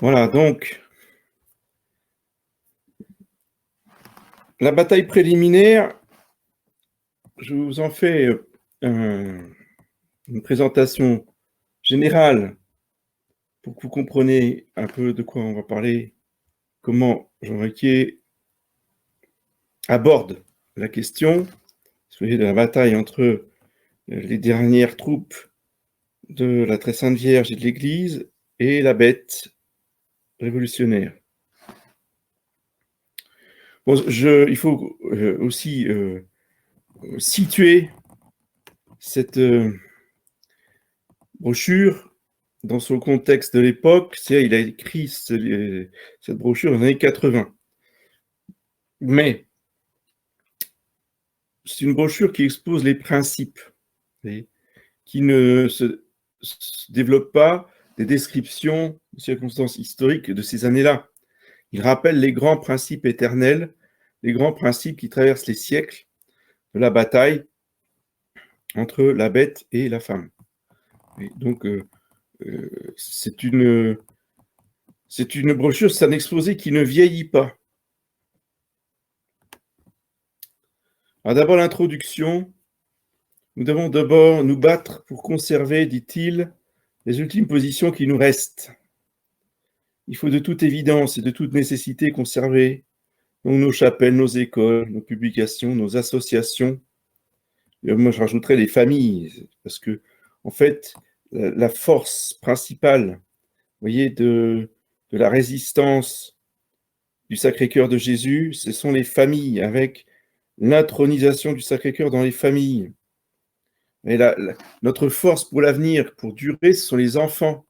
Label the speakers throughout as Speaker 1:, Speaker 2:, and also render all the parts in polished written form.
Speaker 1: Voilà, donc, la bataille préliminaire, je vous en fais une présentation générale pour que vous compreniez un peu de quoi on va parler, comment Jean Riquier aborde la question de la bataille entre les dernières troupes de la Très Sainte Vierge et de l'Église et la bête révolutionnaire. Bon, il faut aussi situer cette brochure dans son contexte de l'époque. Il a écrit cette brochure dans les années 80. Mais c'est une brochure qui expose les principes, qui ne se développe pas des descriptions de circonstances historiques de ces années-là. Il rappelle les grands principes éternels, les grands principes qui traversent les siècles de la bataille entre la bête et la femme. Et donc, c'est une brochure, c'est un exposé qui ne vieillit pas. Alors d'abord l'introduction. Nous devons d'abord nous battre pour conserver, dit-il, les ultimes positions qui nous restent. Il faut de toute évidence et de toute nécessité conserver donc, nos chapelles, nos écoles, nos publications, nos associations. Et moi, je rajouterais les familles, parce que, en fait, la force principale, vous voyez, de la résistance du Sacré-Cœur de Jésus, ce sont les familles, avec l'intronisation du Sacré-Cœur dans les familles. Et notre force pour l'avenir, pour durer, ce sont les enfants.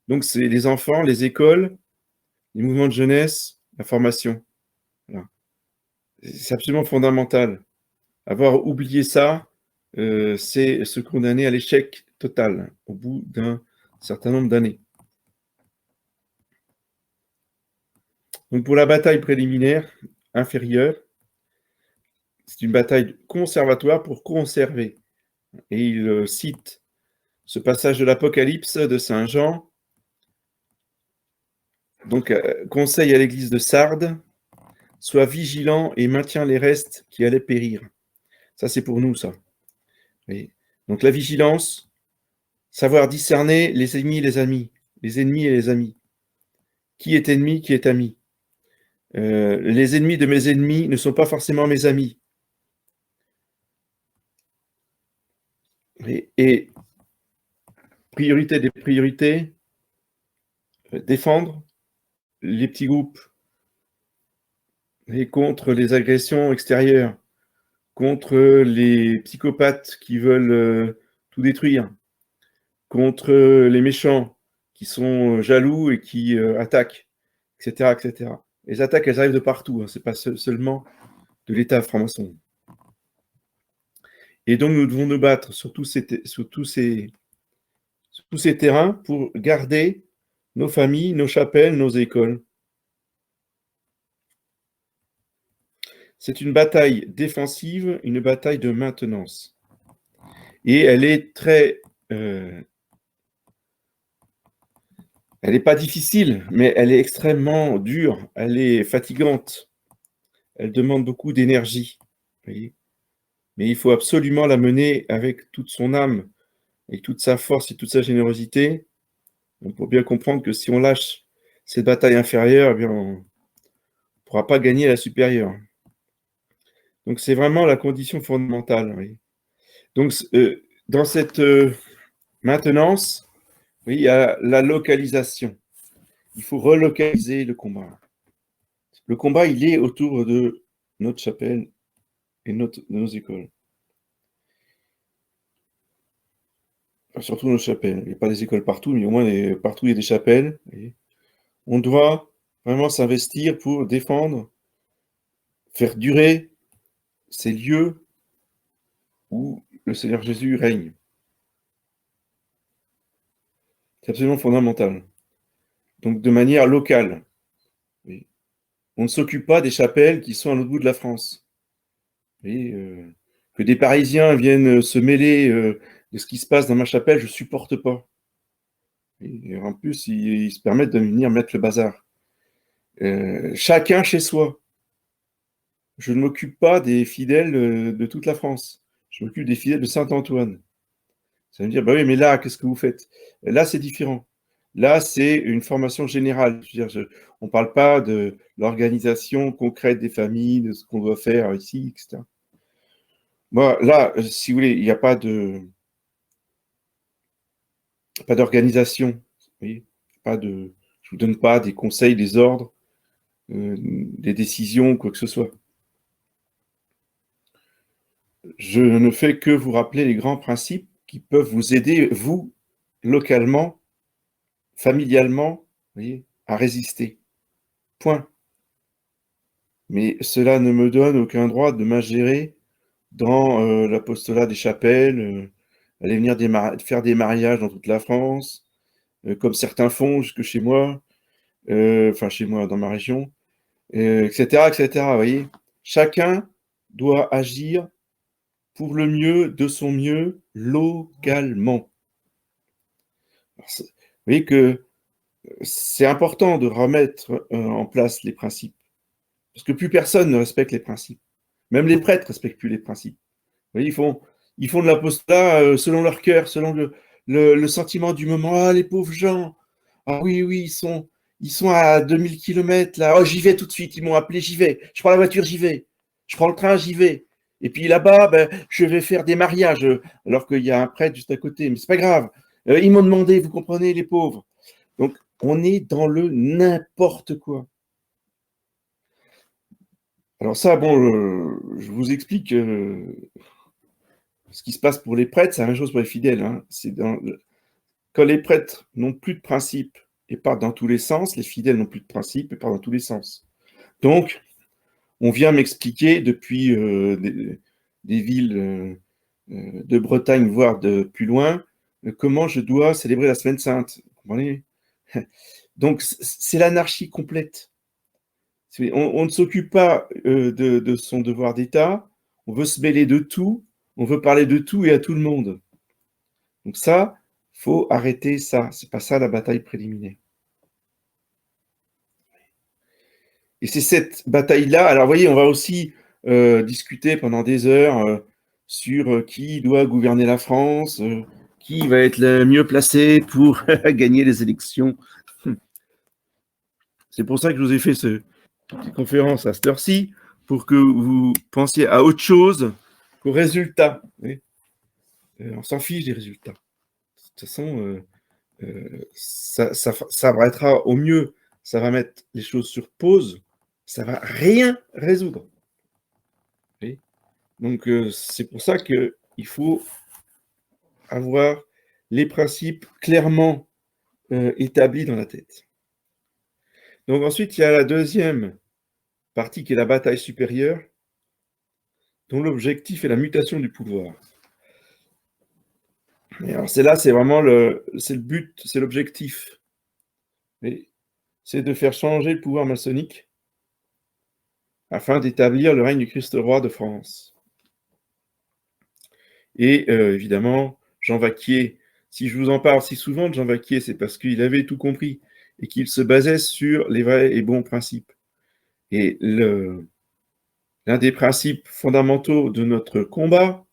Speaker 1: Donc, c'est les enfants, les écoles, les mouvements de jeunesse, la formation. Voilà. C'est absolument fondamental. Avoir oublié ça, c'est se condamner à l'échec total au bout d'un certain nombre d'années. Donc, pour la bataille préliminaire inférieure, c'est une bataille conservatoire pour conserver. Et il cite ce passage de l'Apocalypse de Saint Jean. Donc, conseil à l'église de Sardes, sois vigilant et maintiens les restes qui allaient périr. Ça, c'est pour nous, ça. Oui. Donc, la vigilance, savoir discerner les ennemis et les amis, les ennemis et les amis. Qui est ennemi, qui est ami. Les ennemis de mes ennemis ne sont pas forcément mes amis. Et priorité des priorités, défendre les petits groupes et contre les agressions extérieures, contre les psychopathes qui veulent tout détruire, contre les méchants qui sont jaloux et qui attaquent, etc., etc. Les attaques, elles arrivent de partout, hein, ce n'est pas seulement de l'État franc-maçon. Et donc, nous devons nous battre sur tous ces terrains pour garder nos familles, nos chapelles, nos écoles. C'est une bataille défensive, une bataille de maintenance. Et elle est très... elle n'est pas difficile, mais elle est extrêmement dure, elle est fatigante, elle demande beaucoup d'énergie. Mais il faut absolument la mener avec toute son âme, avec toute sa force et toute sa générosité, pour bien comprendre que si on lâche cette bataille inférieure, eh bien, on ne pourra pas gagner la supérieure. Donc, c'est vraiment la condition fondamentale. Oui. Donc, dans cette maintenance, oui, il y a la localisation. Il faut relocaliser le combat. Le combat, il est autour de notre chapelle et de nos écoles. Enfin, surtout nos chapelles. Il n'y a pas des écoles partout, mais au moins partout il y a des chapelles. Et on doit vraiment s'investir pour défendre, faire durer ces lieux où le Seigneur Jésus règne. C'est absolument fondamental. Donc, de manière locale. Oui. On ne s'occupe pas des chapelles qui sont à l'autre bout de la France. Oui, que des Parisiens viennent se mêler de ce qui se passe dans ma chapelle, je ne supporte pas. Et en plus, ils se permettent de venir mettre le bazar. Chacun chez soi. Je ne m'occupe pas des fidèles de toute la France. Je m'occupe des fidèles de Saint-Antoine. Ça veut dire, bah oui, mais là, qu'est-ce que vous faites? Là, c'est différent. Là, c'est une formation générale. Je veux dire, on ne parle pas de l'organisation concrète des familles, de ce qu'on doit faire ici, etc. Moi, là, si vous voulez, il n'y a pas d'organisation. Vous voyez, je ne vous donne pas des conseils, des ordres, des décisions, quoi que ce soit. Je ne fais que vous rappeler les grands principes qui peuvent vous aider, vous, localement, familialement, vous voyez, à résister. Point. Mais cela ne me donne aucun droit de m'ingérer dans l'apostolat des chapelles, aller venir faire des mariages dans toute la France, comme certains font jusque chez moi, enfin chez moi, dans ma région, etc., etc. Vous voyez, chacun doit agir pour le mieux, de son mieux, localement. Alors, vous voyez que c'est important de remettre en place les principes, parce que plus personne ne respecte les principes. Même les prêtres ne respectent plus les principes. Vous voyez, ils font de l'apostolat selon leur cœur, selon le sentiment du moment. Ah, les pauvres gens. Ah oui, oui, ils sont à 2000 km là. Oh, j'y vais tout de suite. Ils m'ont appelé, j'y vais. Je prends la voiture, j'y vais. Je prends le train, j'y vais. Et puis là-bas, ben, je vais faire des mariages, alors qu'il y a un prêtre juste à côté. Mais c'est pas grave. Ils m'ont demandé, vous comprenez, les pauvres. Donc, on est dans le n'importe quoi. Alors ça, bon, je vous explique ce qui se passe pour les prêtres, c'est la même chose pour les fidèles. Hein. Quand les prêtres n'ont plus de principes et partent dans tous les sens, les fidèles n'ont plus de principes et partent dans tous les sens. Donc, on vient m'expliquer depuis des villes de Bretagne, voire de plus loin, comment je dois célébrer la Semaine Sainte. Vous comprenez? Donc, c'est l'anarchie complète. On ne s'occupe pas de son devoir d'État, on veut se mêler de tout, on veut parler de tout et à tout le monde. Donc ça, faut arrêter ça. C'est pas ça la bataille préliminaire. Et c'est cette bataille-là. Alors, vous voyez, on va aussi discuter pendant des heures sur qui doit gouverner la France, qui va être le mieux placé pour gagner les élections. C'est pour ça que je vous ai fait cette conférence à cette heure-ci, pour que vous pensiez à autre chose qu'aux résultats. On s'en fiche des résultats. De toute façon, ça arrêtera au mieux, ça va mettre les choses sur pause, ça va rien résoudre. Okay. Donc, c'est pour ça qu'il faut avoir les principes clairement établis dans la tête. Donc ensuite, il y a la deuxième partie qui est la bataille supérieure, dont l'objectif est la mutation du pouvoir. Et alors c'est là, c'est vraiment c'est le but, c'est l'objectif. C'est de faire changer le pouvoir maçonnique afin d'établir le règne du Christ roi de France. Et évidemment, Jean Vaquier, si je vous en parle si souvent de Jean Vaquier, c'est parce qu'il avait tout compris et qu'il se basait sur les vrais et bons principes. Et l'un des principes fondamentaux de notre combat,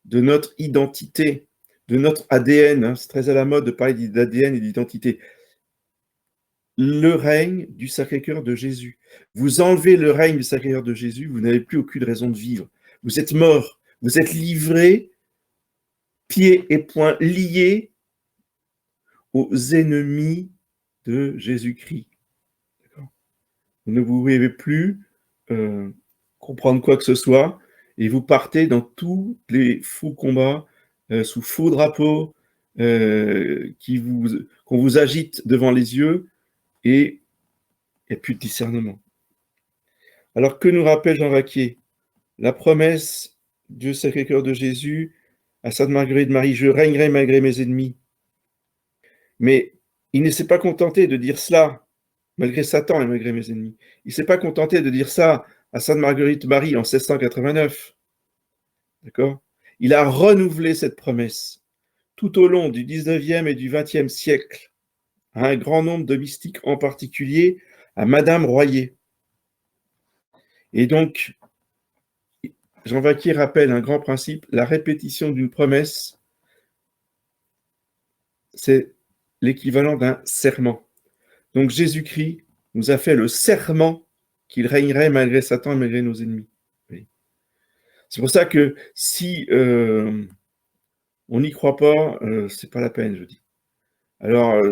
Speaker 1: de notre identité, de notre ADN, hein, c'est très à la mode de parler d'ADN et d'identité, le règne du Sacré-Cœur de Jésus. Vous enlevez le règne du Sacré-Cœur de Jésus, vous n'avez plus aucune raison de vivre. Vous êtes mort, vous êtes livré, pieds et poings liés aux ennemis de Jésus-Christ. Vous ne pouvez plus comprendre quoi que ce soit et vous partez dans tous les faux combats sous faux drapeaux qu'on vous agite devant les yeux et il n'y a plus de discernement. Alors que nous rappelle Jean Vaquier? La promesse du Sacré-Cœur de Jésus à Sainte Marguerite Marie, je régnerai malgré mes ennemis. Mais il ne s'est pas contenté de dire cela, malgré Satan et malgré mes ennemis. Il ne s'est pas contenté de dire ça à Sainte Marguerite Marie en 1689. D'accord? Il a renouvelé cette promesse tout au long du 19e et du 20e siècle. à un grand nombre de mystiques, en particulier à Madame Royer. Et donc, Jean Vacquier rappelle un grand principe, la répétition d'une promesse, c'est l'équivalent d'un serment. Donc Jésus-Christ nous a fait le serment qu'il régnerait malgré Satan et malgré nos ennemis. Oui. C'est pour ça que si on n'y croit pas, c'est pas la peine, je dis. Alors,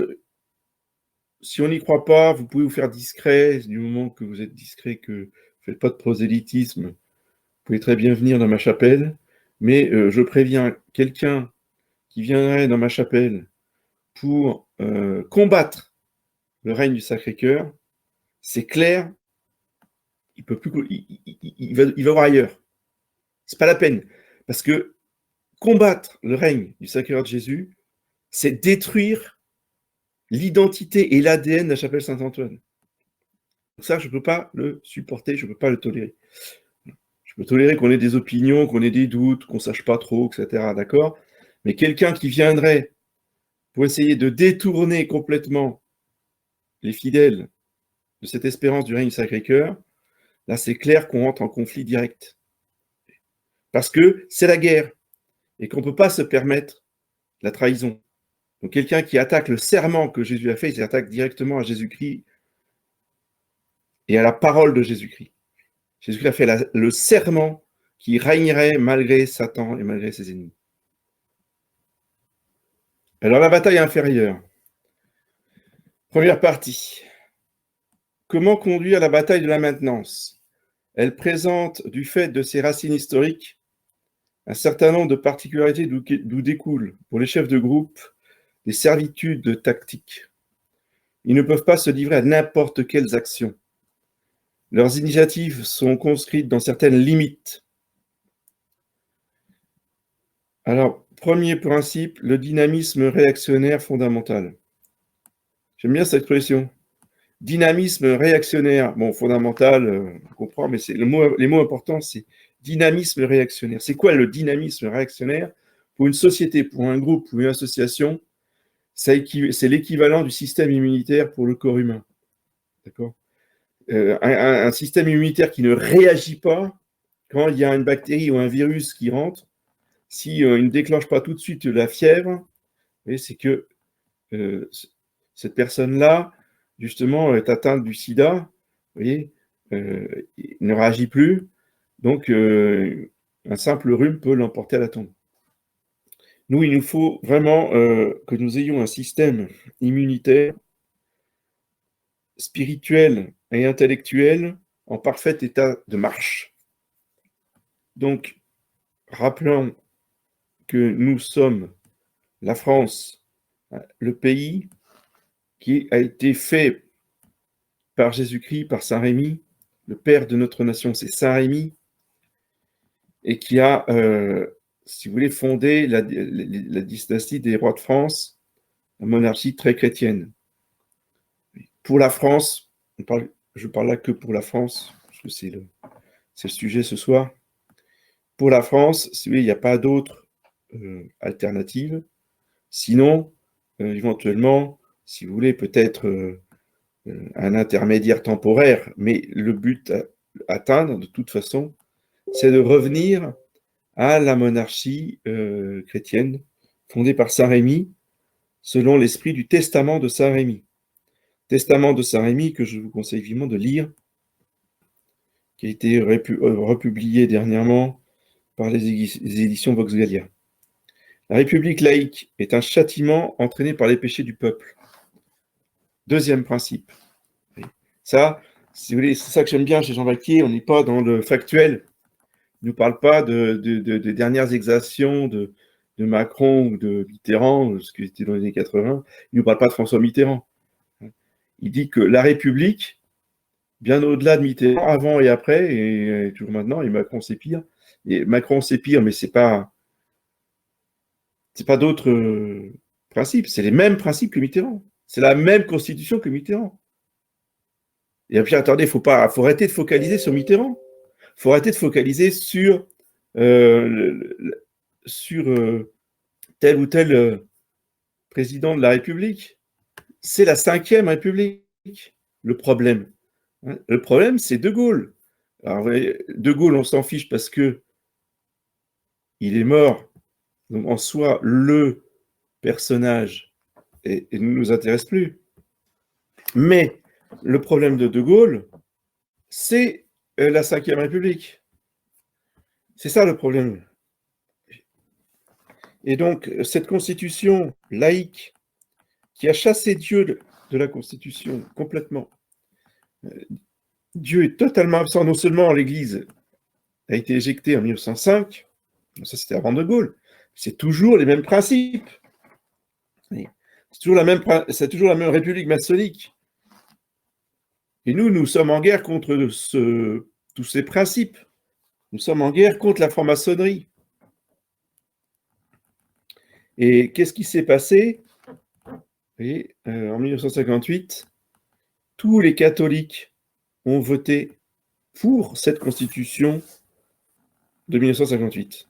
Speaker 1: si on n'y croit pas, vous pouvez vous faire discret, du moment que vous êtes discret, que vous ne faites pas de prosélytisme, vous pouvez très bien venir dans ma chapelle, mais je préviens, quelqu'un qui viendrait dans ma chapelle pour combattre le règne du Sacré-Cœur, c'est clair, il peut plus, il va voir ailleurs. C'est pas la peine, parce que combattre le règne du Sacré-Cœur de Jésus, c'est détruire l'identité et l'ADN de la chapelle Saint-Antoine. Ça, je ne peux pas le supporter, je ne peux pas le tolérer. Je peux tolérer qu'on ait des opinions, qu'on ait des doutes, qu'on ne sache pas trop, etc. D'accord ? Mais quelqu'un qui viendrait pour essayer de détourner complètement les fidèles de cette espérance du règne du Sacré-Cœur, là, c'est clair qu'on entre en conflit direct. Parce que c'est la guerre et qu'on ne peut pas se permettre la trahison. Donc, quelqu'un qui attaque le serment que Jésus a fait, il attaque directement à Jésus-Christ et à la parole de Jésus-Christ. Jésus-Christ a fait le serment qui régnerait malgré Satan et malgré ses ennemis. Alors, la bataille inférieure. Première partie. Comment conduire la bataille de la maintenance ? Elle présente, du fait de ses racines historiques, un certain nombre de particularités d'où découlent, pour les chefs de groupe, des servitudes tactiques. Ils ne peuvent pas se livrer à n'importe quelles actions. Leurs initiatives sont conscrites dans certaines limites. Alors, premier principe, le dynamisme réactionnaire fondamental. J'aime bien cette expression. Dynamisme réactionnaire, bon, fondamental, on comprend, mais les mots importants, c'est dynamisme réactionnaire. C'est quoi le dynamisme réactionnaire ? Pour une société, pour un groupe, pour une association, c'est l'équivalent du système immunitaire pour le corps humain. D'accord ? Un système immunitaire qui ne réagit pas quand il y a une bactérie ou un virus qui rentre, si il ne déclenche pas tout de suite la fièvre, c'est que cette personne-là, justement, est atteinte du sida, vous voyez, il ne réagit plus, donc un simple rhume peut l'emporter à la tombe. Nous, il nous faut vraiment que nous ayons un système immunitaire, spirituel et intellectuel en parfait état de marche. Donc, rappelons que nous sommes la France, le pays qui a été fait par Jésus-Christ, par Saint Rémy, le père de notre nation, c'est Saint Rémy, et qui a, si vous voulez, fondé la dynastie des rois de France, la monarchie très chrétienne. Pour la France, je parle là que pour la France, parce que c'est le sujet ce soir. Pour la France, si vous voulez, il n'y a pas d'autre alternative. Sinon, éventuellement, si vous voulez, peut-être un intermédiaire temporaire, mais le but à atteindre, de toute façon, c'est de revenir à la monarchie chrétienne fondée par Saint Rémy, selon l'esprit du testament de Saint Rémy. Testament de Saint Rémy que je vous conseille vivement de lire, qui a été republié dernièrement par les éditions Vox Gallia. La République laïque est un châtiment entraîné par les péchés du peuple. Deuxième principe. Ça, si vous voulez, c'est ça que j'aime bien chez Jean Vacquier, on n'est pas dans le factuel. Il ne nous parle pas de dernières exactions de Macron ou de Mitterrand, ce qui était dans les années 80. Il ne nous parle pas de François Mitterrand. Il dit que la République, bien au-delà de Mitterrand, avant et après, et toujours maintenant, et Macron c'est pire. Et Macron c'est pire, mais c'est pas d'autres principes. C'est les mêmes principes que Mitterrand. C'est la même constitution que Mitterrand. Et puis attendez, faut arrêter de focaliser sur Mitterrand. Il faut arrêter de focaliser sur tel ou tel président de la République. c'est la Ve République, le problème. Le problème, c'est De Gaulle. Alors, De Gaulle, on s'en fiche parce que il est mort. Donc, en soi, le personnage ne nous intéresse plus. Mais le problème de De Gaulle, c'est la Ve République. C'est ça le problème. Et donc, cette constitution laïque qui a chassé Dieu de la constitution complètement, Dieu est totalement absent, non seulement l'Église a été éjectée en 1905, ça c'était avant De Gaulle, c'est toujours les mêmes principes. C'est toujours la même république maçonnique. Et nous sommes en guerre contre tous ces principes. Nous sommes en guerre contre la franc-maçonnerie. Et qu'est-ce qui s'est passé? En 1958, tous les catholiques ont voté pour cette constitution de 1958.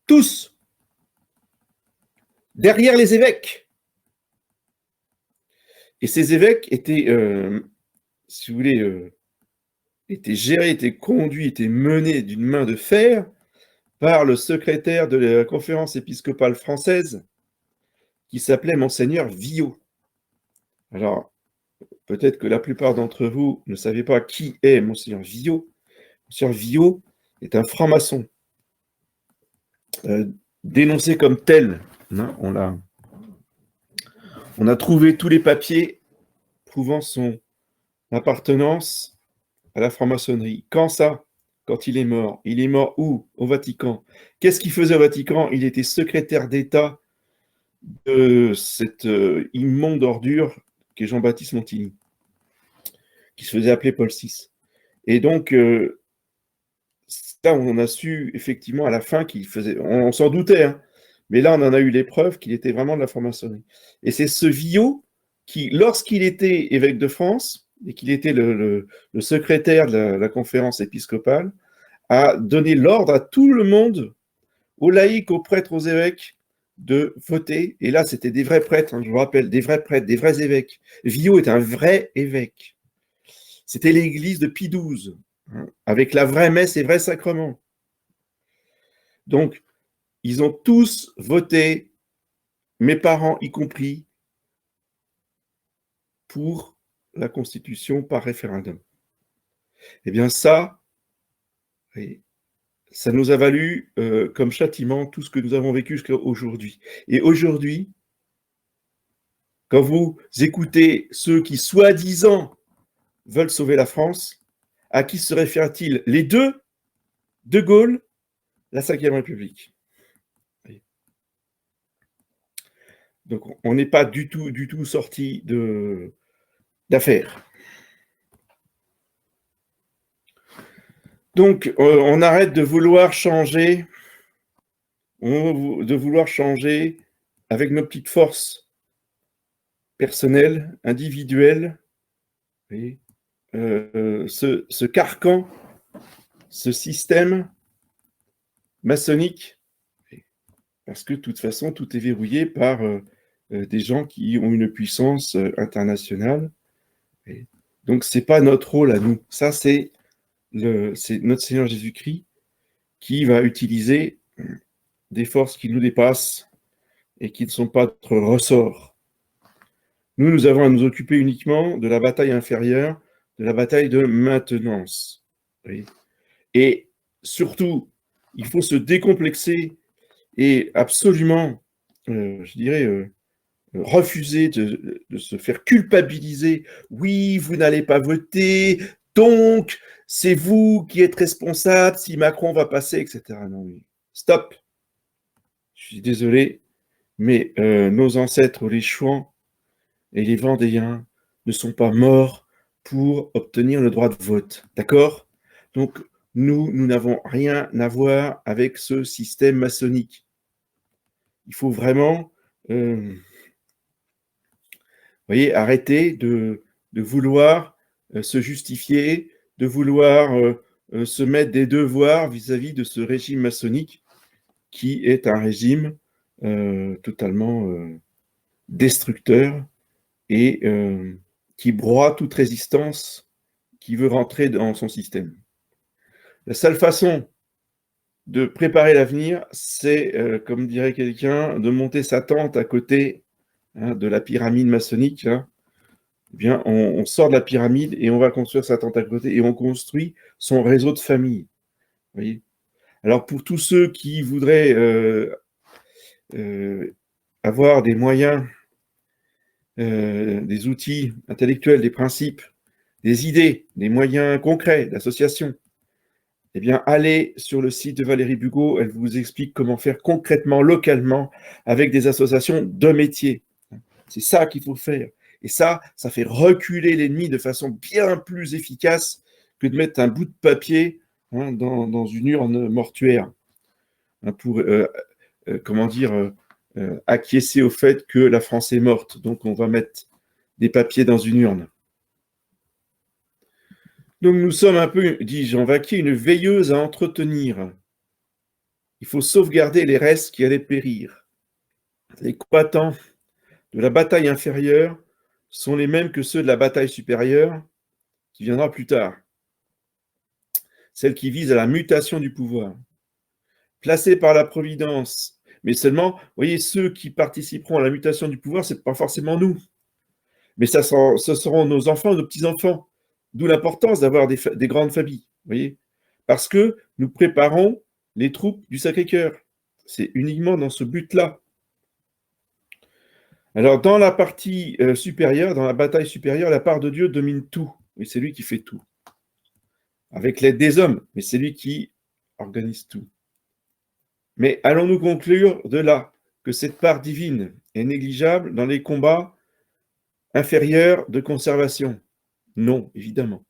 Speaker 1: Tous! Derrière les évêques. Et ces évêques étaient, si vous voulez, étaient gérés, étaient conduits, étaient menés d'une main de fer par le secrétaire de la conférence épiscopale française qui s'appelait Monseigneur Villot. Alors, peut-être que la plupart d'entre vous ne savez pas qui est Monseigneur Villot. Monseigneur Villot est un franc-maçon, dénoncé comme tel. Hein, on a trouvé tous les papiers prouvant son appartenance à la franc-maçonnerie. Quand ça? Quand il est mort. Il est mort où? Au Vatican. Qu'est-ce qu'il faisait au Vatican? Il était secrétaire d'État de cette immonde ordure qu'est Jean-Baptiste Montigny, qui se faisait appeler Paul VI. Et donc, ça, on a su effectivement à la fin qu'il faisait... On s'en doutait, hein, mais là, on en a eu les preuves qu'il était vraiment de la franc-maçonnerie. Et c'est ce Villot qui, lorsqu'il était évêque de France, et qu'il était le secrétaire de la conférence épiscopale, a donné l'ordre à tout le monde, aux laïcs, aux prêtres, aux évêques, de voter. Et là, c'était des vrais prêtres, hein, je vous rappelle, des vrais prêtres, des vrais évêques. Villot est un vrai évêque. C'était l'église de Pie XII, hein, avec la vraie messe et vrais sacrements. Donc, ils ont tous voté, mes parents y compris, pour la Constitution par référendum. Eh bien ça nous a valu comme châtiment tout ce que nous avons vécu jusqu'à aujourd'hui. Et aujourd'hui, quand vous écoutez ceux qui, soi-disant, veulent sauver la France, à qui se réfèrent-ils? Les deux, De Gaulle, la Ve République. Donc, on n'est pas du tout sorti d'affaires. Donc, on arrête de vouloir changer, avec nos petites forces personnelles, individuelles, ce carcan, ce système maçonnique, parce que de toute façon, tout est verrouillé par des gens qui ont une puissance internationale. Donc, ce n'est pas notre rôle à nous. Ça, c'est notre Seigneur Jésus-Christ qui va utiliser des forces qui nous dépassent et qui ne sont pas notre ressort. Nous avons à nous occuper uniquement de la bataille inférieure, de la bataille de maintenance. Et surtout, il faut se décomplexer et absolument, je dirais, refuser de se faire culpabiliser. Oui, vous n'allez pas voter, donc c'est vous qui êtes responsable si Macron va passer, etc. Non, oui. Stop. Je suis désolé, mais nos ancêtres, les Chouans et les Vendéens, ne sont pas morts pour obtenir le droit de vote. D'accord? Donc, nous n'avons rien à voir avec ce système maçonnique. Il faut vraiment arrêter de vouloir se justifier, de vouloir se mettre des devoirs vis-à-vis de ce régime maçonnique qui est un régime totalement destructeur et qui broie toute résistance qui veut rentrer dans son système. La seule façon de préparer l'avenir, c'est, comme dirait quelqu'un, de monter sa tente à côté de la pyramide maçonnique. Hein. Eh bien, on sort de la pyramide et on va construire sa tente à côté et on construit son réseau de famille. Vous voyez ? Alors, pour tous ceux qui voudraient avoir des moyens, des outils intellectuels, des principes, des idées, des moyens concrets d'association, eh bien, allez sur le site de Valérie Bugeaud, elle vous explique comment faire concrètement, localement, avec des associations de métier. C'est ça qu'il faut faire. Et ça fait reculer l'ennemi de façon bien plus efficace que de mettre un bout de papier dans une urne mortuaire pour, acquiescer au fait que la France est morte. Donc, on va mettre des papiers dans une urne. Donc, nous sommes un peu, dit Jean Vaquier, une veilleuse à entretenir. Il faut sauvegarder les restes qui allaient périr. Les combattants de la bataille inférieure sont les mêmes que ceux de la bataille supérieure, qui viendra plus tard. Celle qui vise à la mutation du pouvoir. Placée par la Providence, mais seulement, vous voyez, ceux qui participeront à la mutation du pouvoir, ce n'est pas forcément nous. Mais ce seront nos enfants, nos petits-enfants. D'où l'importance d'avoir des grandes familles, vous voyez, parce que nous préparons les troupes du Sacré-Cœur. C'est uniquement dans ce but-là. Alors, dans la partie supérieure, dans la bataille supérieure, la part de Dieu domine tout. Et c'est lui qui fait tout. Avec l'aide des hommes, mais c'est lui qui organise tout. Mais allons-nous conclure de là que cette part divine est négligeable dans les combats inférieurs de conservation? Non, évidemment.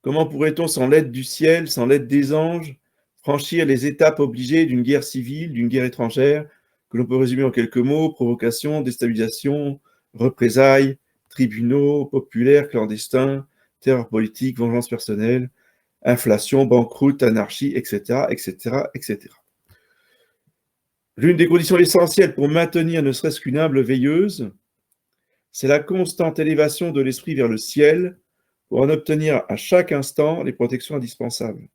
Speaker 1: Comment pourrait-on, sans l'aide du ciel, sans l'aide des anges, franchir les étapes obligées d'une guerre civile, d'une guerre étrangère, que l'on peut résumer en quelques mots: provocation, déstabilisation, représailles, tribunaux, populaires, clandestins, terreur politique, vengeance personnelle, inflation, banqueroute, anarchie, etc., etc., etc. L'une des conditions essentielles pour maintenir ne serait-ce qu'une humble veilleuse, c'est la constante élévation de l'esprit vers le ciel pour en obtenir à chaque instant les protections indispensables.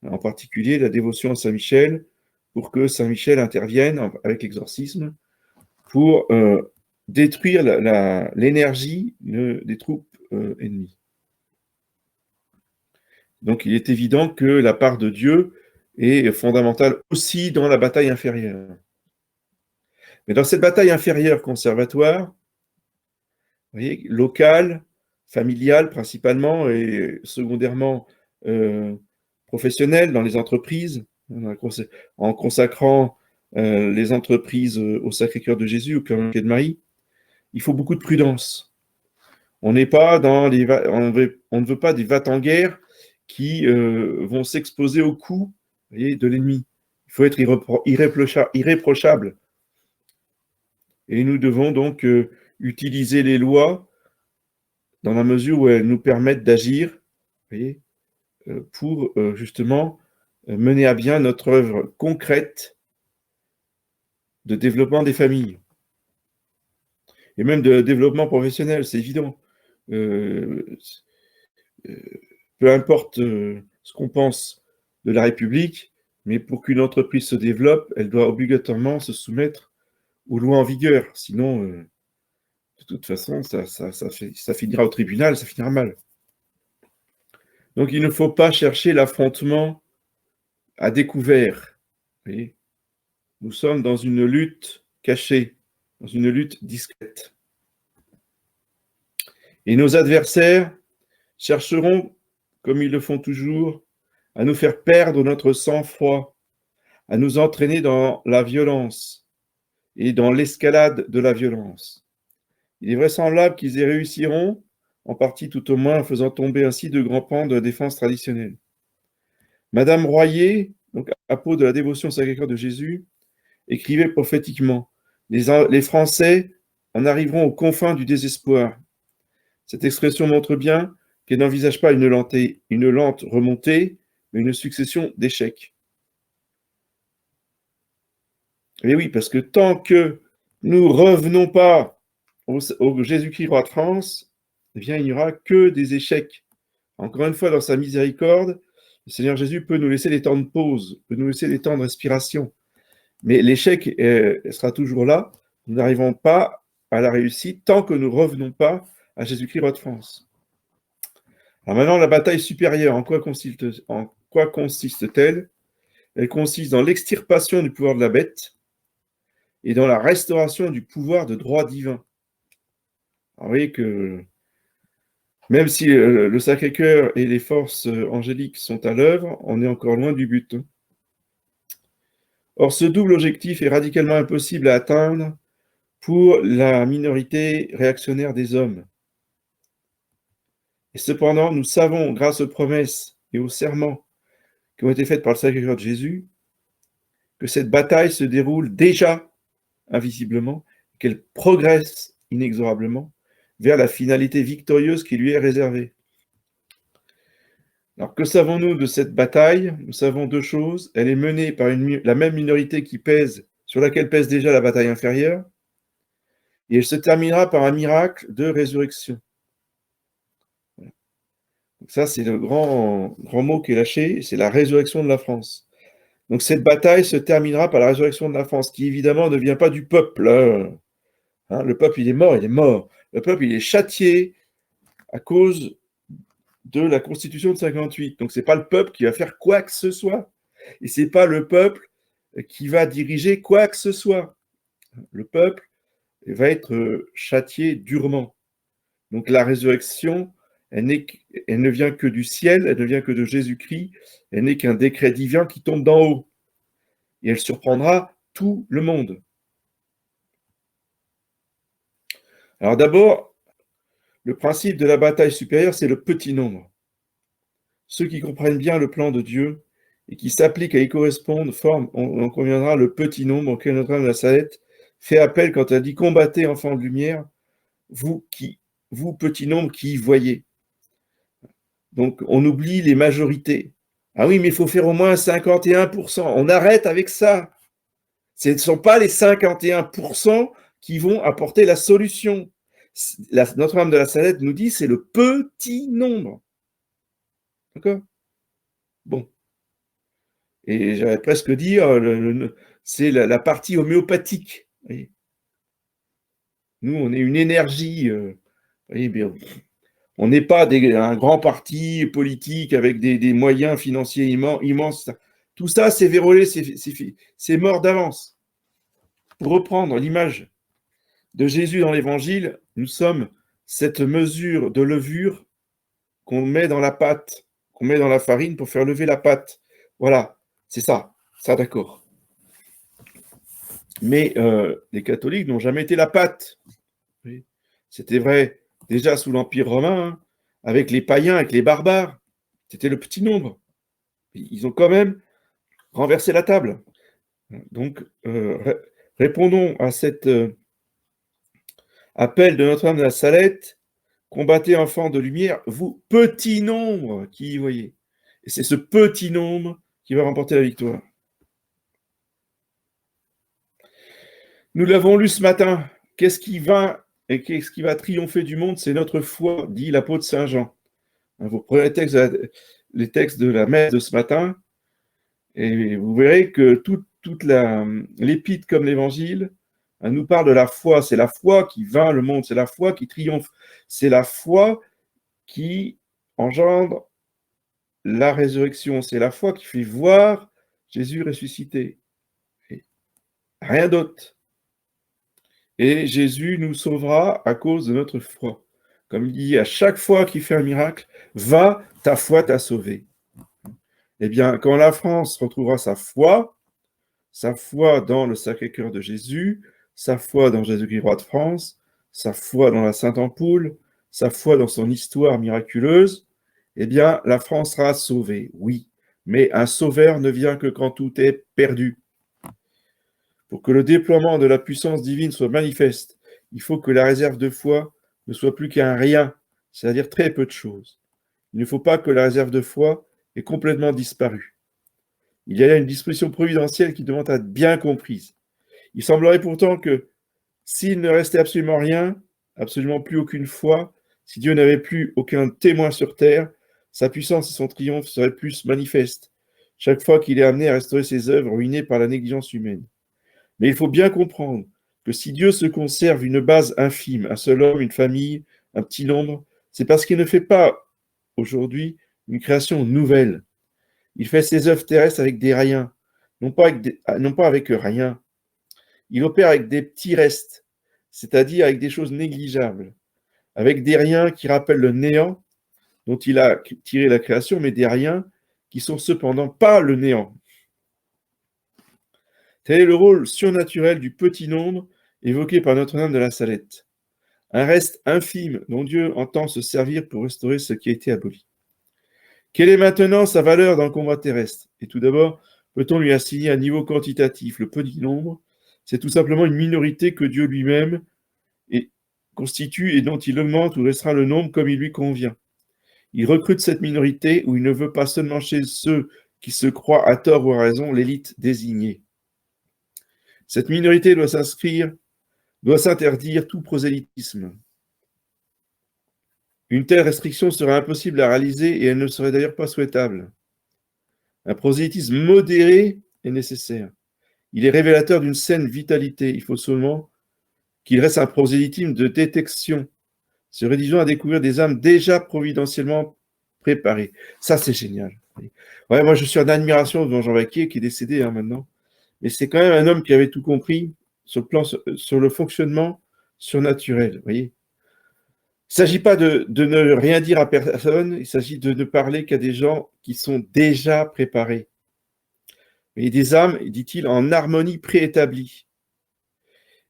Speaker 1: En particulier la dévotion à Saint Michel, pour que Saint Michel intervienne avec l'exorcisme pour détruire l'énergie des troupes ennemies. Donc il est évident que la part de Dieu est fondamentale aussi dans la bataille inférieure. Mais dans cette bataille inférieure conservatoire, vous voyez, locale, familiale principalement et secondairement professionnelle dans les entreprises, en consacrant les entreprises au Sacré-Cœur de Jésus, au Cœur de Marie, il faut beaucoup de prudence. On n'est pas on ne veut pas des va-t-en-guerre qui vont s'exposer aux coups, vous voyez, de l'ennemi. Il faut être irréprochable. Et nous devons donc utiliser les lois dans la mesure où elles nous permettent d'agir, vous voyez, pour justement mener à bien notre œuvre concrète de développement des familles. Et même de développement professionnel, c'est évident. Peu importe ce qu'on pense de la République, mais pour qu'une entreprise se développe, elle doit obligatoirement se soumettre aux lois en vigueur. Sinon, de toute façon, ça finira au tribunal, ça finira mal. Donc, il ne faut pas chercher l'affrontement à découvert. Vous voyez, nous sommes dans une lutte cachée, dans une lutte discrète. Et nos adversaires chercheront, comme ils le font toujours, à nous faire perdre notre sang-froid, à nous entraîner dans la violence et dans l'escalade de la violence. Il est vraisemblable qu'ils y réussiront, en partie tout au moins en faisant tomber ainsi de grands pans de la défense traditionnelle. Madame Royer, donc apôtre de la dévotion au Sacré-Cœur de Jésus, écrivait prophétiquement: les Français en arriveront aux confins du désespoir. Cette expression montre bien qu'elle n'envisage pas une lente remontée, mais une succession d'échecs. Et oui, parce que tant que nous ne revenons pas au Jésus-Christ roi de France, eh bien, il n'y aura que des échecs. Encore une fois, dans sa miséricorde, le Seigneur Jésus peut nous laisser des temps de pause, peut nous laisser des temps de respiration. Mais l'échec sera toujours là. Nous n'arrivons pas à la réussite tant que nous ne revenons pas à Jésus-Christ roi de France. Alors maintenant, la bataille supérieure, en quoi consiste-t-elle? Elle consiste dans l'extirpation du pouvoir de la bête et dans la restauration du pouvoir de droit divin. Alors, vous voyez que même si le Sacré-Cœur et les forces angéliques sont à l'œuvre, on est encore loin du but. Or, ce double objectif est radicalement impossible à atteindre pour la minorité réactionnaire des hommes. Et cependant, nous savons, grâce aux promesses et aux serments qui ont été faits par le Sacré-Cœur de Jésus, que cette bataille se déroule déjà invisiblement, qu'elle progresse inexorablement vers la finalité victorieuse qui lui est réservée. Alors, que savons-nous de cette bataille? Nous savons deux choses. Elle est menée par la même minorité sur laquelle pèse déjà la bataille inférieure, et elle se terminera par un miracle de résurrection. Donc ça, c'est le grand mot qui est lâché, c'est la résurrection de la France. Donc cette bataille se terminera par la résurrection de la France, qui évidemment ne vient pas du peuple. Hein, le peuple, il est mort, il est mort. Le peuple, il est châtié à cause de la Constitution de 58. Donc, ce n'est pas le peuple qui va faire quoi que ce soit. Et ce n'est pas le peuple qui va diriger quoi que ce soit. Le peuple va être châtié durement. Donc, la résurrection, elle ne vient que du ciel, elle ne vient que de Jésus-Christ, elle n'est qu'un décret divin qui tombe d'en haut. Et elle surprendra tout le monde. Alors d'abord, le principe de la bataille supérieure, c'est le petit nombre. Ceux qui comprennent bien le plan de Dieu et qui s'appliquent à y correspondre forment, on conviendra, le petit nombre auquel Notre-Dame de la Salette fait appel quand elle dit « Combattez, enfants de lumière, vous petit nombre qui y voyez ». Donc on oublie les majorités. Ah oui, mais il faut faire au moins 51%. On arrête avec ça. Ce ne sont pas les 51% qui vont apporter la solution. Notre-Dame de la Salette nous dit c'est le petit nombre. D'accord? Bon. Et j'allais presque dire, c'est la partie homéopathique. Voyez. Nous, on est une énergie. Voyez, bien, on n'est pas un grand parti politique avec des moyens financiers immenses. Tout ça, c'est vérolé, c'est mort d'avance. Pour reprendre l'image de Jésus dans l'Évangile, nous sommes cette mesure de levure qu'on met dans la pâte, qu'on met dans la farine pour faire lever la pâte. Voilà, c'est ça d'accord. Mais les catholiques n'ont jamais été la pâte. C'était vrai déjà sous l'Empire romain, hein, avec les païens, avec les barbares. C'était le petit nombre. Ils ont quand même renversé la table. Donc, répondons à cet appel de Notre-Dame de la Salette. Combattez, enfants de lumière, vous, petit nombre qui y voyez. Et c'est ce petit nombre qui va remporter la victoire. Nous l'avons lu ce matin. Qu'est-ce qui va triompher du monde? C'est notre foi, dit l'apôtre Saint Jean. Vous prenez les textes de la messe de ce matin, et vous verrez que toute l'épître comme l'évangile nous parle de la foi. C'est la foi qui vainc le monde, c'est la foi qui triomphe, c'est la foi qui engendre la résurrection, c'est la foi qui fait voir Jésus ressuscité. Et rien d'autre. Et Jésus nous sauvera à cause de notre foi. Comme il dit à chaque fois qu'il fait un miracle, va, ta foi t'a sauvé. Eh bien, quand la France retrouvera sa foi dans le Sacré-Cœur de Jésus, sa foi dans Jésus-Christ roi de France, sa foi dans la Sainte Ampoule, sa foi dans son histoire miraculeuse, eh bien, la France sera sauvée, oui. Mais un sauveur ne vient que quand tout est perdu. Pour que le déploiement de la puissance divine soit manifeste, il faut que la réserve de foi ne soit plus qu'un rien, c'est-à-dire très peu de choses. Il ne faut pas que la réserve de foi ait complètement disparu. Il y a là une disposition providentielle qui demande à être bien comprise. Il semblerait pourtant que s'il ne restait absolument rien, absolument plus aucune foi, si Dieu n'avait plus aucun témoin sur terre, sa puissance et son triomphe seraient plus manifestes, chaque fois qu'il est amené à restaurer ses œuvres ruinées par la négligence humaine. Mais il faut bien comprendre que si Dieu se conserve une base infime, un seul homme, une famille, un petit nombre, c'est parce qu'il ne fait pas aujourd'hui une création nouvelle. Il fait ses œuvres terrestres avec des riens, non pas avec rien. Il opère avec des petits restes, c'est-à-dire avec des choses négligeables, avec des riens qui rappellent le néant dont il a tiré la création, mais des riens qui sont cependant pas le néant. Tel est le rôle surnaturel du petit nombre évoqué par Notre-Dame de la Salette. Un reste infime dont Dieu entend se servir pour restaurer ce qui a été aboli. Quelle est maintenant sa valeur dans le combat terrestre? Et tout d'abord, peut-on lui assigner un niveau quantitatif? Le petit nombre, c'est tout simplement une minorité que Dieu lui-même constitue et dont il augmente ou restreint le nombre comme il lui convient. Il recrute cette minorité où il ne veut pas seulement chez ceux qui se croient à tort ou à raison l'élite désignée. Cette minorité doit s'interdire tout prosélytisme. Une telle restriction serait impossible à réaliser et elle ne serait d'ailleurs pas souhaitable. Un prosélytisme modéré est nécessaire. Il est révélateur d'une saine vitalité. Il faut seulement qu'il reste un prosélytisme de détection, se réduisant à découvrir des âmes déjà providentiellement préparées. Ça, c'est génial. Ouais, moi, je suis en admiration devant Jean Vacquier, qui est décédé maintenant. Mais c'est quand même un homme qui avait tout compris sur le fonctionnement surnaturel. Vous voyez, il ne s'agit pas de ne rien dire à personne, il s'agit de ne parler qu'à des gens qui sont déjà préparés. Et des âmes, dit-il, en harmonie préétablie.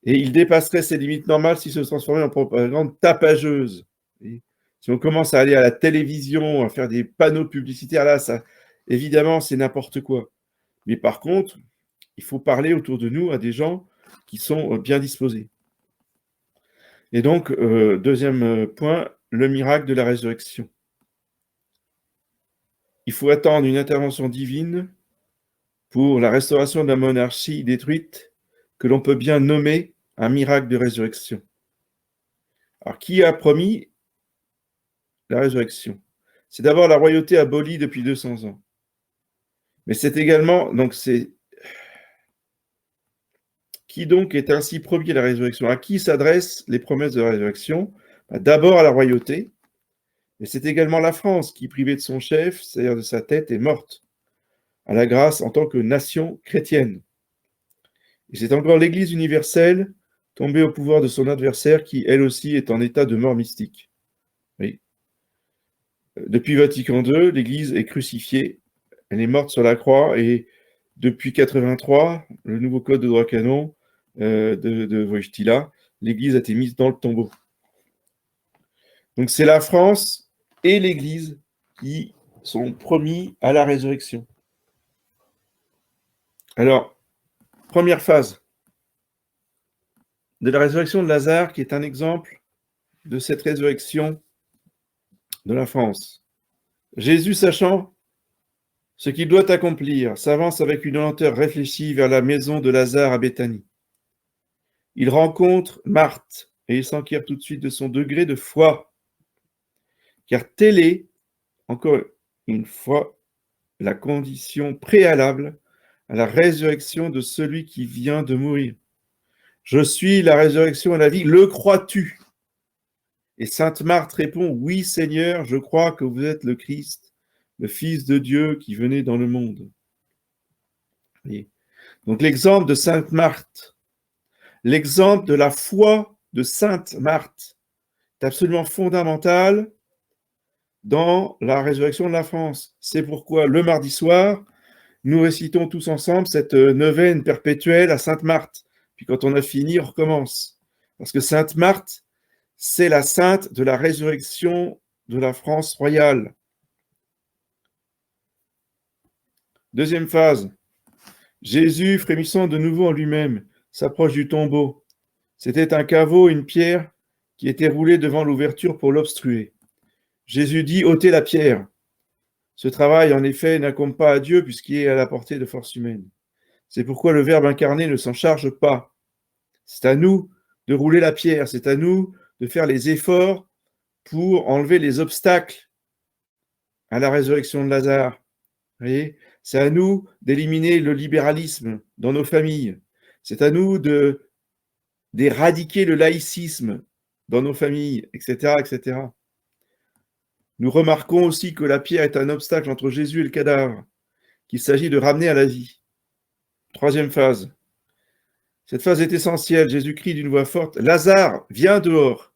Speaker 1: Et il dépasserait ses limites normales s'il se transformait en propagande tapageuse. Si on commence à aller à la télévision, à faire des panneaux publicitaires, là, ça, évidemment, c'est n'importe quoi. Mais par contre, il faut parler autour de nous à des gens qui sont bien disposés. Et donc, deuxième point, le miracle de la résurrection. Il faut attendre une intervention divine pour la restauration de la monarchie détruite, que l'on peut bien nommer un miracle de résurrection. Alors, qui a promis la résurrection? C'est d'abord la royauté abolie depuis 200 ans. Mais c'est également, donc c'est... Qui donc est ainsi promis à la résurrection? À qui s'adressent les promesses de la résurrection? D'abord à la royauté, mais c'est également la France qui, privée de son chef, c'est-à-dire de sa tête, est morte à la grâce en tant que nation chrétienne. Et c'est encore l'Église universelle, tombée au pouvoir de son adversaire, qui, elle aussi, est en état de mort mystique. Oui. Depuis Vatican II, l'Église est crucifiée, elle est morte sur la croix, et depuis 83, le nouveau code de droit canon de Wojtyla, l'Église a été mise dans le tombeau. Donc c'est la France et l'Église qui sont promis à la résurrection. Alors, première phase de la résurrection de Lazare, qui est un exemple de cette résurrection de la France. Jésus, sachant ce qu'il doit accomplir, s'avance avec une lenteur réfléchie vers la maison de Lazare à Béthanie. Il rencontre Marthe et il s'enquiert tout de suite de son degré de foi, car telle est, encore une fois, la condition préalable à la résurrection de celui qui vient de mourir. Je suis la résurrection et la vie, le crois-tu? Et sainte Marthe répond, oui Seigneur, je crois que vous êtes le Christ, le Fils de Dieu qui venait dans le monde. Voyez. Donc l'exemple de sainte Marthe, l'exemple de la foi de sainte Marthe est absolument fondamental dans la résurrection de la France. C'est pourquoi le mardi soir, nous récitons tous ensemble cette neuvaine perpétuelle à sainte Marthe. Puis quand on a fini, on recommence. Parce que sainte Marthe, c'est la sainte de la résurrection de la France royale. Deuxième phase. Jésus, frémissant de nouveau en lui-même, s'approche du tombeau. C'était un caveau, une pierre qui était roulée devant l'ouverture pour l'obstruer. Jésus dit, ôtez la pierre. Ce travail, en effet, n'incombe pas à Dieu puisqu'il est à la portée de force humaine. C'est pourquoi le Verbe incarné ne s'en charge pas. C'est à nous de rouler la pierre, c'est à nous de faire les efforts pour enlever les obstacles à la résurrection de Lazare. Vous voyez, c'est à nous d'éliminer le libéralisme dans nos familles. C'est à nous d'éradiquer le laïcisme dans nos familles, etc., etc. Nous remarquons aussi que la pierre est un obstacle entre Jésus et le cadavre, qu'il s'agit de ramener à la vie. Troisième phase. Cette phase est essentielle. Jésus crie d'une voix forte, « Lazare, viens dehors !»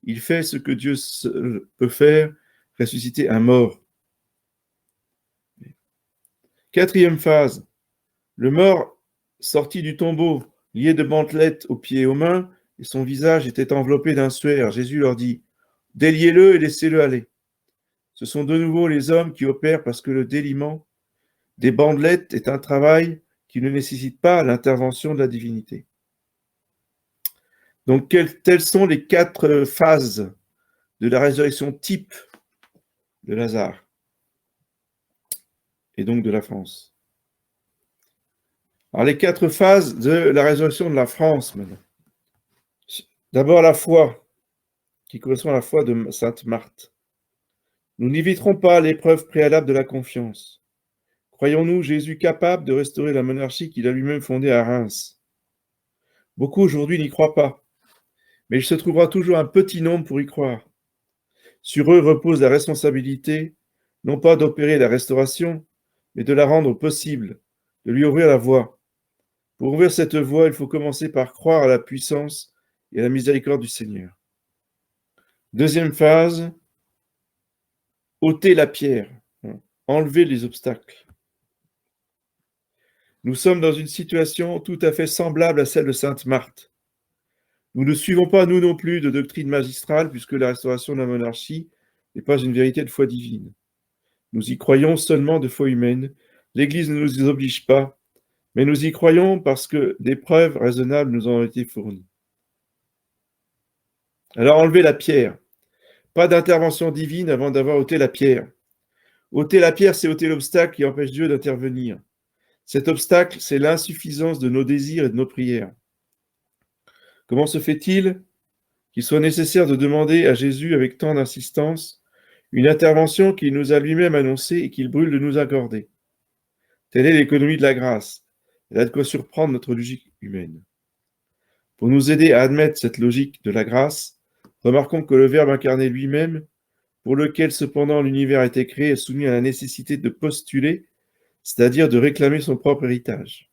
Speaker 1: Il fait ce que Dieu seul peut faire, ressusciter un mort. Quatrième phase. Le mort sortit du tombeau, lié de bandelettes aux pieds et aux mains, et son visage était enveloppé d'un suaire. Jésus leur dit, « Déliez-le et laissez-le aller. » Ce sont de nouveau les hommes qui opèrent parce que le déliement des bandelettes est un travail qui ne nécessite pas l'intervention de la divinité. Donc, telles sont les 4 phases de la résurrection type de Lazare et donc de la France. Alors, les 4 phases de la résurrection de la France, maintenant. D'abord, la foi, qui correspond à la foi de sainte Marthe. Nous n'éviterons pas l'épreuve préalable de la confiance. Croyons-nous Jésus capable de restaurer la monarchie qu'il a lui-même fondée à Reims? Beaucoup aujourd'hui n'y croient pas, mais il se trouvera toujours un petit nombre pour y croire. Sur eux repose la responsabilité, non pas d'opérer la restauration, mais de la rendre possible, de lui ouvrir la voie. Pour ouvrir cette voie, il faut commencer par croire à la puissance et à la miséricorde du Seigneur. Deuxième phase, ôter la pierre, enlever les obstacles. Nous sommes dans une situation tout à fait semblable à celle de sainte Marthe. Nous ne suivons pas, nous non plus, de doctrine magistrale, puisque la restauration de la monarchie n'est pas une vérité de foi divine. Nous y croyons seulement de foi humaine. L'Église ne nous y oblige pas, mais nous y croyons parce que des preuves raisonnables nous ont été fournies. Alors, enlever la pierre. Pas d'intervention divine avant d'avoir ôté la pierre. Ôter la pierre, c'est ôter l'obstacle qui empêche Dieu d'intervenir. Cet obstacle, c'est l'insuffisance de nos désirs et de nos prières. Comment se fait-il qu'il soit nécessaire de demander à Jésus avec tant d'insistance une intervention qu'il nous a lui-même annoncée et qu'il brûle de nous accorder? Telle est l'économie de la grâce. Elle a de quoi surprendre notre logique humaine. Pour nous aider à admettre cette logique de la grâce, remarquons que le Verbe incarné lui-même, pour lequel cependant l'univers a été créé, est soumis à la nécessité de postuler, c'est-à-dire de réclamer son propre héritage.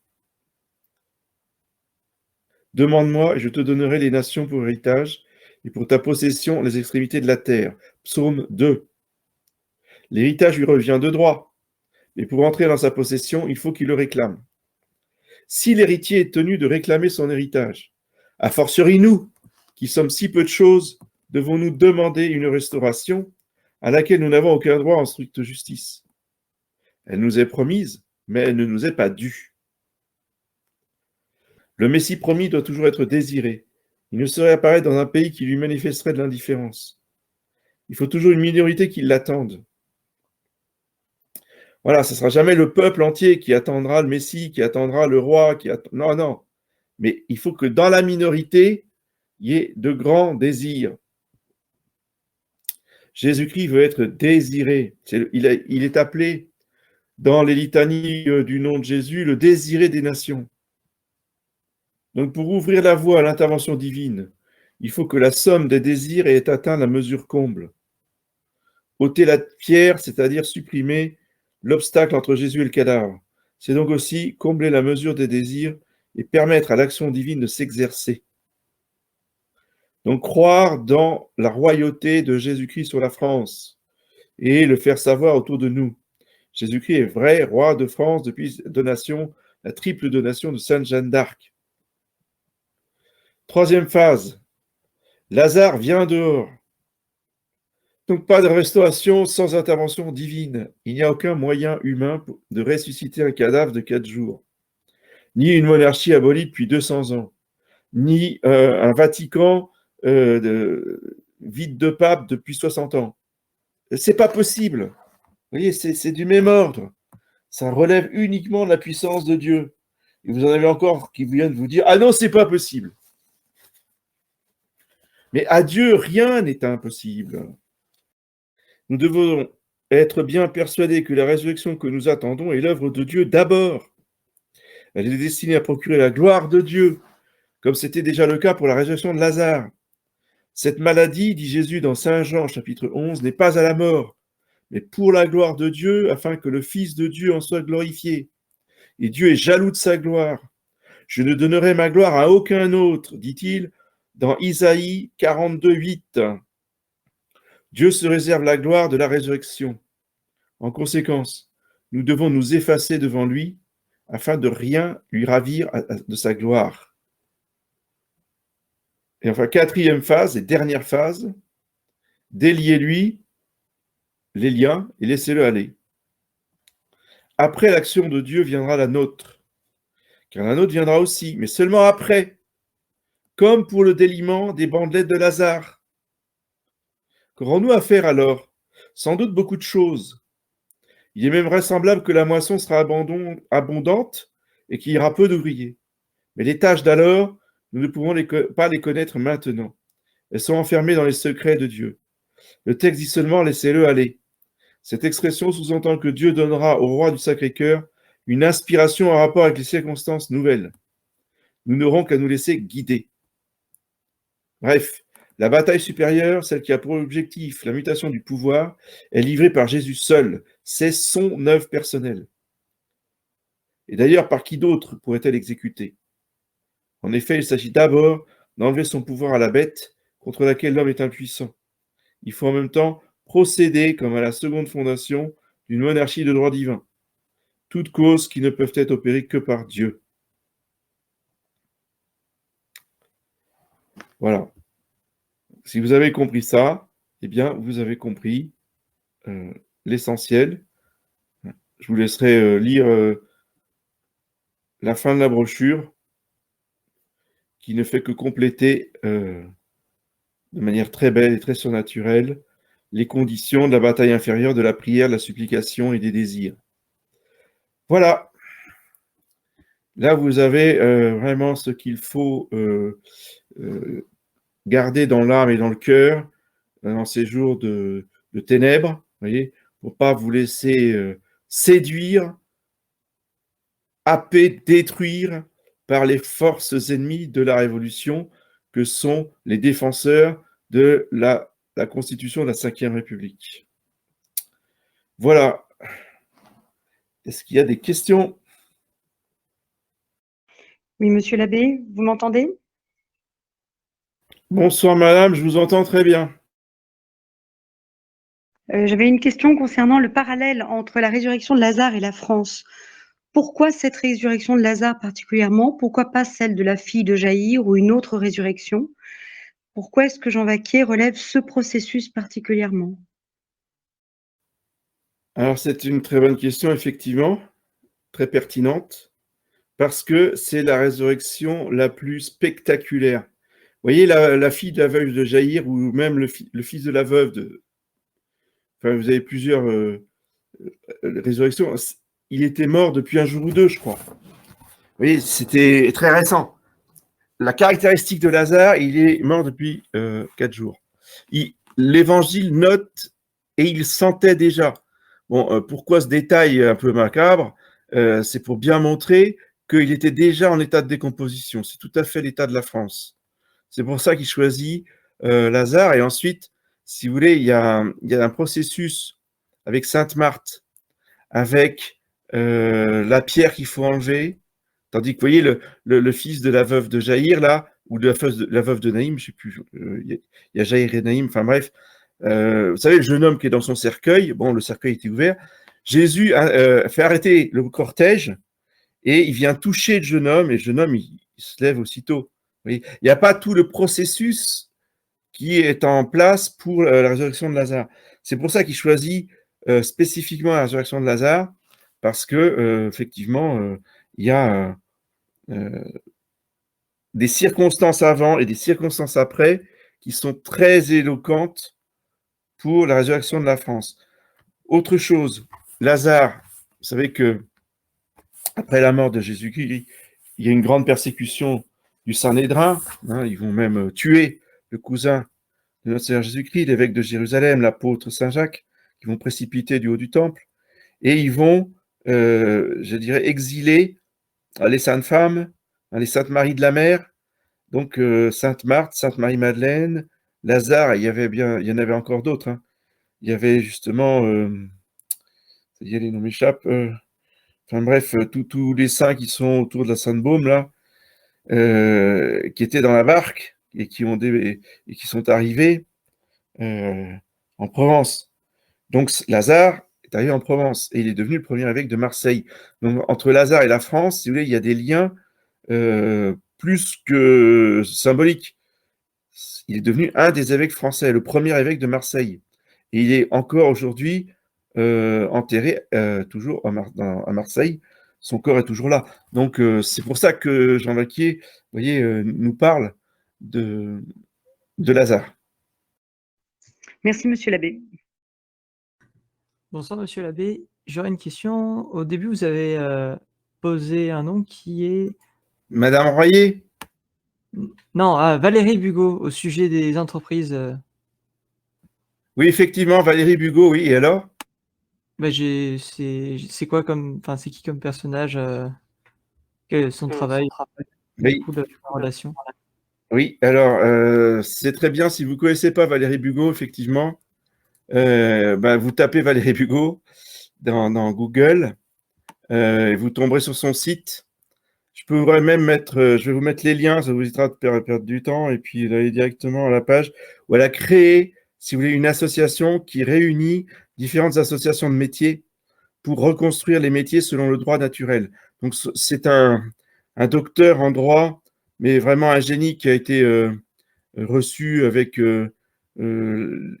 Speaker 1: Demande-moi et je te donnerai les nations pour héritage et pour ta possession les extrémités de la terre. Psaume 2. L'héritage lui revient de droit, mais pour entrer dans sa possession, il faut qu'il le réclame. Si l'héritier est tenu de réclamer son héritage, a fortiori nous, qui sommes si peu de choses, devons-nous demander une restauration à laquelle nous n'avons aucun droit en stricte justice. Elle nous est promise, mais elle ne nous est pas due. Le Messie promis doit toujours être désiré. Il ne saurait apparaître dans un pays qui lui manifesterait de l'indifférence. Il faut toujours une minorité qui l'attende. Voilà, ce ne sera jamais le peuple entier qui attendra le Messie, qui attendra le roi, Non, non. Mais il faut que dans la minorité, il y ait de grands désirs. Jésus-Christ veut être désiré. Il est appelé dans les litanies du nom de Jésus le désiré des nations. Donc pour ouvrir la voie à l'intervention divine, il faut que la somme des désirs ait atteint la mesure comble. Ôter la pierre, c'est-à-dire supprimer l'obstacle entre Jésus et le cadavre. C'est donc aussi combler la mesure des désirs et permettre à l'action divine de s'exercer. Donc croire dans la royauté de Jésus-Christ sur la France et le faire savoir autour de nous. Jésus-Christ est vrai roi de France depuis donation, la triple donation de Sainte Jeanne d'Arc. Troisième phase, Lazare vient dehors. Donc pas de restauration sans intervention divine. Il n'y a aucun moyen humain de ressusciter un cadavre de 4 jours. Ni une monarchie abolie depuis 200 ans, ni un Vatican vide de pape depuis 60 ans. C'est pas possible. Vous voyez, c'est du même ordre. Ça relève uniquement de la puissance de Dieu. Et vous en avez encore qui viennent vous dire « Ah non, c'est pas possible ». Mais à Dieu, rien n'est impossible. Nous devons être bien persuadés que la résurrection que nous attendons est l'œuvre de Dieu d'abord. Elle est destinée à procurer la gloire de Dieu, comme c'était déjà le cas pour la résurrection de Lazare. Cette maladie, dit Jésus dans Saint Jean chapitre 11, n'est pas à la mort, mais pour la gloire de Dieu, afin que le Fils de Dieu en soit glorifié. Et Dieu est jaloux de sa gloire. Je ne donnerai ma gloire à aucun autre, dit-il dans Isaïe 42, 8. Dieu se réserve la gloire de la résurrection. En conséquence, nous devons nous effacer devant lui afin de rien lui ravir de sa gloire. Et enfin, quatrième phase et dernière phase, déliez-lui les liens et laissez-le aller. Après l'action de Dieu viendra la nôtre, car la nôtre viendra aussi, mais seulement après, comme pour le déliement des bandelettes de Lazare. Qu'aurons-nous à faire alors? Sans doute beaucoup de choses. Il est même vraisemblable que la moisson sera abondante et qu'il y aura peu d'ouvriers. Mais les tâches d'alors, nous ne pouvons pas les connaître maintenant. Elles sont enfermées dans les secrets de Dieu. Le texte dit seulement « laissez-le aller ». Cette expression sous-entend que Dieu donnera au roi du Sacré-Cœur une inspiration en rapport avec les circonstances nouvelles. Nous n'aurons qu'à nous laisser guider. Bref, la bataille supérieure, celle qui a pour objectif la mutation du pouvoir, est livrée par Jésus seul. C'est son œuvre personnelle. Et d'ailleurs, par qui d'autre pourrait-elle exécuter? En effet, il s'agit d'abord d'enlever son pouvoir à la bête contre laquelle l'homme est impuissant. Il faut en même temps procéder comme à la seconde fondation d'une monarchie de droit divin. Toutes causes qui ne peuvent être opérées que par Dieu. Voilà. Si vous avez compris ça, eh bien, vous avez compris l'essentiel. Je vous laisserai lire la fin de la brochure qui ne fait que compléter de manière très belle et très surnaturelle les conditions de la bataille inférieure, de la prière, de la supplication et des désirs. Voilà. Là, vous avez vraiment ce qu'il faut garder dans l'âme et dans le cœur dans ces jours de ténèbres, voyez, pour ne pas vous laisser séduire, happer, détruire par les forces ennemies de la Révolution que sont les défenseurs de la Constitution de la Ve République. Voilà. Est-ce qu'il y a des questions?
Speaker 2: Oui, monsieur l'abbé, vous m'entendez?
Speaker 1: Bonsoir madame, je vous entends très bien.
Speaker 2: J'avais une question concernant le parallèle entre la résurrection de Lazare et la France. Pourquoi cette résurrection de Lazare particulièrement? Pourquoi pas celle de la fille de Jaïr ou une autre résurrection? Pourquoi est-ce que Jean Vacquier relève ce processus particulièrement?
Speaker 1: Alors c'est une très bonne question, effectivement, très pertinente, parce que c'est la résurrection la plus spectaculaire. Vous voyez, la fille de la veuve de Jaïr, ou même le fils de la veuve de... Enfin, vous avez plusieurs résurrections. Il était mort depuis un jour ou deux, je crois. Vous voyez, c'était très récent. La caractéristique de Lazare, il est mort depuis 4 jours. L'Évangile note, et il sentait déjà. Bon, pourquoi ce détail un peu macabre? C'est pour bien montrer qu'il était déjà en état de décomposition. C'est tout à fait l'état de la France. C'est pour ça qu'il choisit Lazare. Et ensuite, si vous voulez, il y a un processus avec Sainte Marthe, avec la pierre qu'il faut enlever. Tandis que, vous voyez, le fils de la veuve de Jaïr, là, ou de la veuve de Naïm, je ne sais plus, il y a Jaïr et Naïm, enfin bref, vous savez, le jeune homme qui est dans son cercueil, bon, le cercueil était ouvert, Jésus fait arrêter le cortège et il vient toucher le jeune homme, et le jeune homme, il se lève aussitôt. Vous voyez, il n'y a pas tout le processus qui est en place pour la résurrection de Lazare. C'est pour ça qu'il choisit spécifiquement la résurrection de Lazare, parce que effectivement, il y a des circonstances avant et des circonstances après qui sont très éloquentes pour la résurrection de la France. Autre chose, Lazare, vous savez que après la mort de Jésus-Christ, il y a une grande persécution du Sanhédrin, hein, ils vont même tuer le cousin de notre Seigneur Jésus-Christ, l'évêque de Jérusalem, l'apôtre Saint Jacques, qui vont précipiter du haut du temple, et ils vont, je dirais, exiler les saintes femmes, les saintes Marie de la Mer, donc Sainte Marthe, Sainte Marie-Madeleine, Lazare, il y en avait encore d'autres. Hein. Il y avait justement, les noms m'échappent, enfin bref, tous les saints qui sont autour de la Sainte Baume, là, qui étaient dans la barque et qui sont arrivés en Provence. Donc Lazare est arrivé en Provence et il est devenu le premier évêque de Marseille. Donc entre Lazare et la France, si vous voulez, il y a des liens plus que symboliques. Il est devenu un des évêques français, le premier évêque de Marseille. Et il est encore aujourd'hui enterré toujours à Marseille. Son corps est toujours là. Donc c'est pour ça que Jean Vaquier, vous voyez, nous parle de Lazare.
Speaker 2: Merci, monsieur l'abbé.
Speaker 3: Bonsoir, monsieur l'abbé. J'aurais une question. Au début, vous avez posé un nom qui est...
Speaker 1: Madame Royer?
Speaker 3: Non, Valérie Bugeaud, au sujet des entreprises.
Speaker 1: Oui, effectivement, Valérie Bugeaud, oui. Et alors?
Speaker 3: Bah, c'est quoi comme... Enfin, c'est qui comme personnage quel est son travail?
Speaker 1: Oui.
Speaker 3: La relation.
Speaker 1: Oui, alors, c'est très bien. Si vous ne connaissez pas Valérie Bugeaud, effectivement, vous tapez Valérie Bugeaud dans Google et vous tomberez sur son site. Je peux même je vais vous mettre les liens, ça vous évitera de perdre du temps, et puis d'aller directement à la page où elle a créé, si vous voulez, une association qui réunit différentes associations de métiers pour reconstruire les métiers selon le droit naturel. Donc, c'est un docteur en droit, mais vraiment un génie qui a été reçu avec une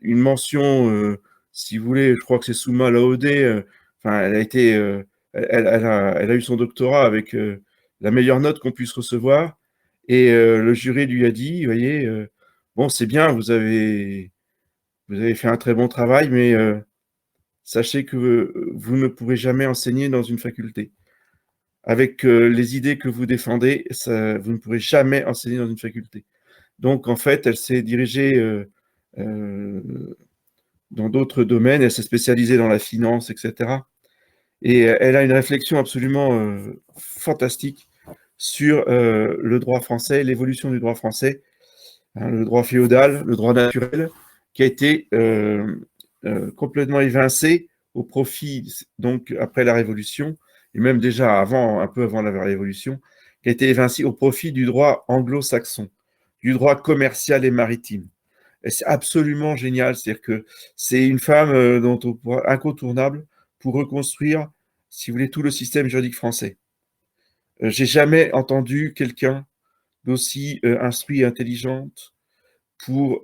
Speaker 1: mention, si vous voulez, je crois que c'est Souma Laodé, enfin, elle a eu son doctorat avec la meilleure note qu'on puisse recevoir, et le jury lui a dit, vous voyez, bon, c'est bien, vous avez fait un très bon travail, mais sachez que vous ne pourrez jamais enseigner dans une faculté. Avec les idées que vous défendez, vous ne pourrez jamais enseigner dans une faculté. Donc, en fait, elle s'est dirigée dans d'autres domaines, elle s'est spécialisée dans la finance, etc. Et elle a une réflexion absolument fantastique sur le droit français, l'évolution du droit français, hein, le droit féodal, le droit naturel, qui a été complètement évincé au profit, donc après la Révolution, et même déjà un peu avant la Révolution, qui a été évincé au profit du droit anglo-saxon, du droit commercial et maritime. Et c'est absolument génial, c'est-à-dire que c'est une femme incontournable pour reconstruire, si vous voulez, tout le système juridique français. J'ai jamais entendu quelqu'un d'aussi instruit et intelligente pour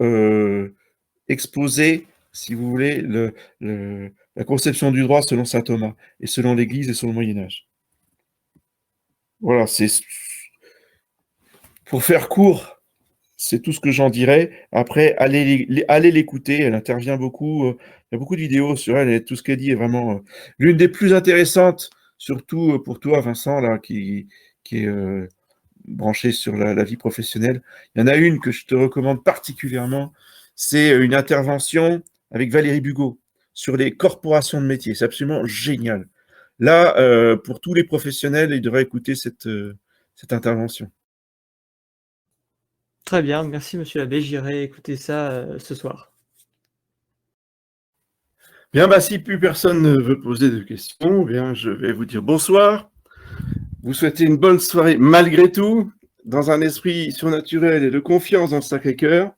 Speaker 1: exposer, si vous voulez, la conception du droit selon saint Thomas et selon l'Église et selon le Moyen-Âge. Voilà, pour faire court, c'est tout ce que j'en dirais. Après, allez l'écouter, elle intervient beaucoup. Il y a beaucoup de vidéos sur elle et tout ce qu'elle dit est vraiment l'une des plus intéressantes, surtout pour toi, Vincent, là, qui est branché sur la vie professionnelle. Il y en a une que je te recommande particulièrement, c'est une intervention avec Valérie Bugeaud sur les corporations de métiers. C'est absolument génial. Là, pour tous les professionnels, ils devraient écouter cette intervention.
Speaker 3: Très bien, merci monsieur l'abbé, j'irai écouter ça ce soir.
Speaker 1: Bien, si plus personne ne veut poser de questions, bien, je vais vous dire bonsoir. Vous souhaitez une bonne soirée malgré tout, dans un esprit surnaturel et de confiance dans le Sacré-Cœur.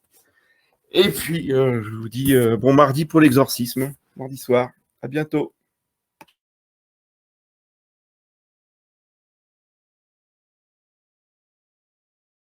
Speaker 1: Et puis, je vous dis bon mardi pour l'exorcisme, mardi soir. À bientôt.